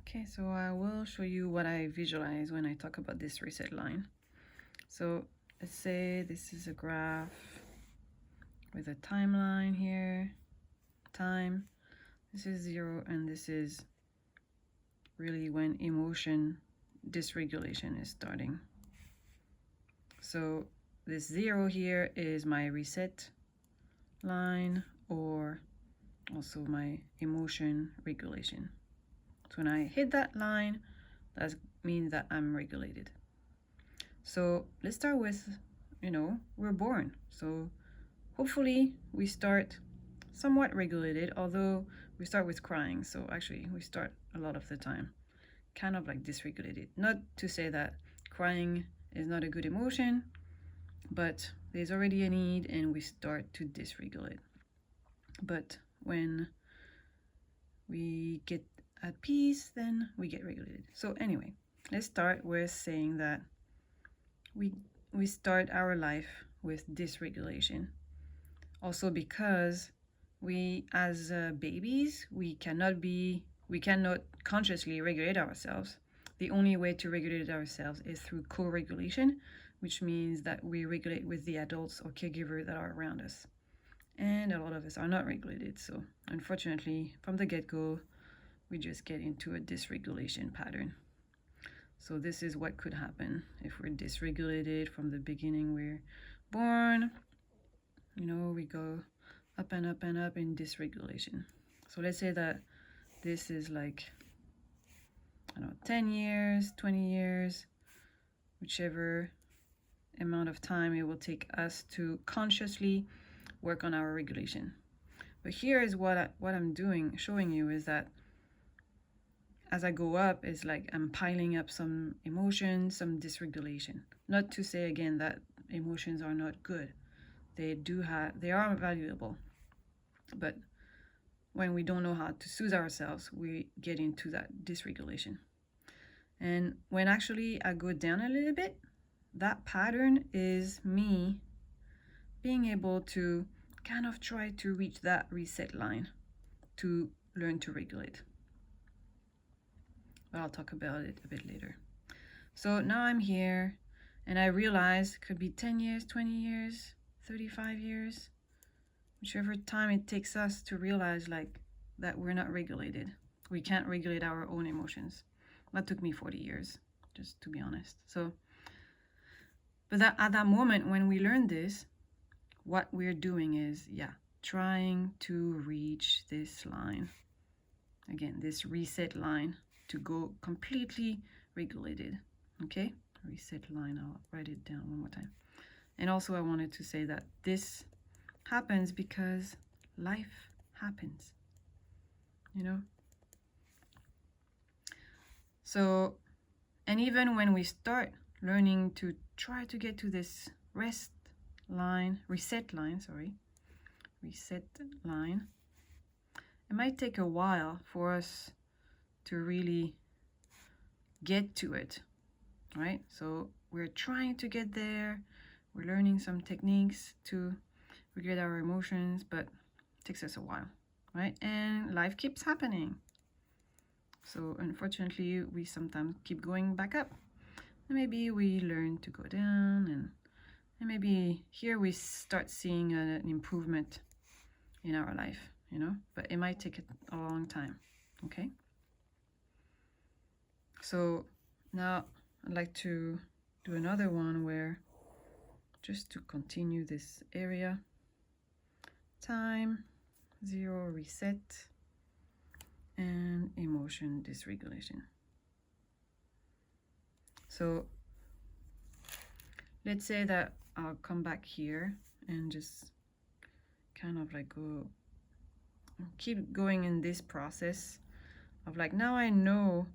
Okay, so I will show you what I visualize when I talk about this reset line. So let's say this is a graph with a timeline here, time. This is 0, and this is really when emotion dysregulation is starting. So this 0 here is my reset line, or also my emotion regulation. So when I hit that line, that means that I'm regulated. So let's start with, we're born. So hopefully we start somewhat regulated, although we start with crying. So actually we start a lot of the time kind of like dysregulated. Not to say that crying is not a good emotion, but there's already a need and we start to dysregulate. But when we get at peace, then we get regulated. So anyway, let's start with saying that we start our life with dysregulation. Also because we, as babies, we cannot consciously regulate ourselves. The only way to regulate ourselves is through co-regulation, which means that we regulate with the adults or caregivers that are around us. And a lot of us are not regulated. So unfortunately, from the get-go, we just get into a dysregulation pattern. So this is what could happen if we're dysregulated from the beginning. We're born, we go up and up and up in dysregulation. So let's say that this is like, 10 years, 20 years, whichever amount of time it will take us to consciously work on our regulation. But here is what I'm doing, showing you, is that as I go up, it's like I'm piling up some emotions, some dysregulation. Not to say again that emotions are not good. They are valuable. But when we don't know how to soothe ourselves, we get into that dysregulation. And when actually I go down a little bit, that pattern is me being able to kind of try to reach that reset line to learn to regulate. But I'll talk about it a bit later. So now I'm here and I realize it could be 10 years, 20 years, 35 years, whichever time it takes us to realize that we're not regulated. We can't regulate our own emotions. That took me 40 years, just to be honest. So, but at that moment when we learn this, what we're doing is, trying to reach this line. Again, this reset line to go completely regulated. Okay? Reset line, I'll write it down one more time. And also I wanted to say that this happens because life happens. So, and even when we start learning to try to get to this reset line, it might take a while for us to really get to it, right? So we're trying to get there. We're learning some techniques to regulate our emotions, but it takes us a while, right? And life keeps happening. So unfortunately, we sometimes keep going back up. And maybe we learn to go down, and maybe here we start seeing an improvement in our life, but it might take a long time, okay? So now I'd like to do another one where, just to continue this area, time, 0, reset, and emotion dysregulation. So let's say that I'll come back here and just kind of keep going in this process of now I know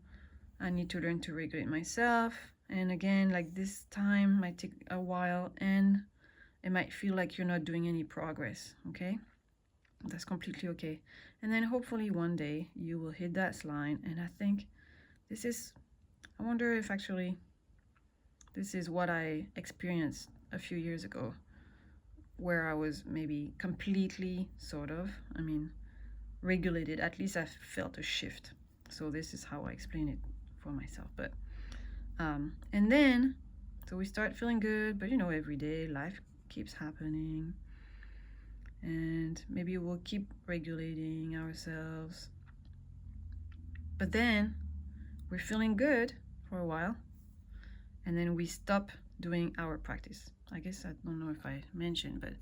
I need to learn to regulate myself. And again, this time might take a while and it might feel like you're not doing any progress, okay? That's completely okay. And then hopefully one day you will hit that line. And I think I wonder if actually this is what I experienced a few years ago, where I was maybe completely regulated. At least I felt a shift. So this is how I explain it for myself. But and then so we start feeling good, but you know, every day life keeps happening, and maybe we'll keep regulating ourselves, but then we're feeling good for a while, and then we stop doing our practice. I guess I don't know if I mentioned, but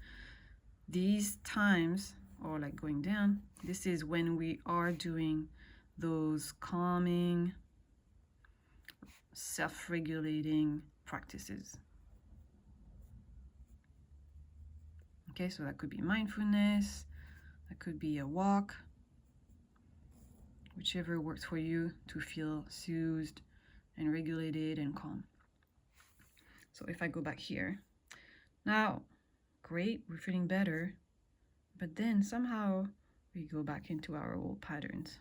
these times, or like going down, this is when we are doing those calming, self-regulating practices. Okay, so that could be mindfulness, that could be a walk, whichever works for you to feel soothed and regulated and calm. So if I go back here, now, great, we're feeling better, but then somehow we go back into our old patterns.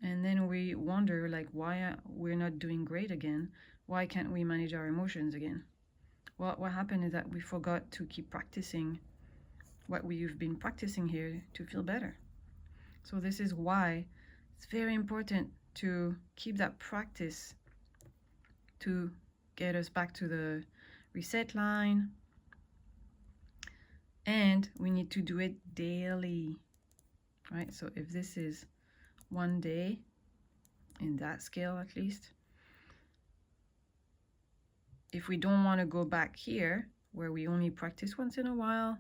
And then we wonder, like, why we're not doing great again. Why can't we manage our emotions again? Well, what happened is that we forgot to keep practicing what we've been practicing here to feel better. So this is why it's very important to keep that practice to get us back to the reset line. And we need to do it daily, right? So if this is one day, in that scale at least, if we don't want to go back here where we only practice once in a while,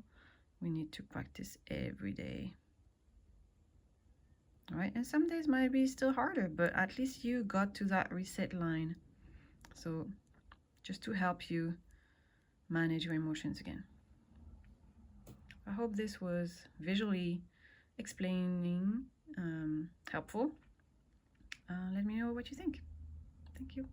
we need to practice every day. All right, and some days might be still harder, but at least you got to that reset line. So just to help you manage your emotions again. I hope this was visually explaining helpful. Let me know what you think. Thank you.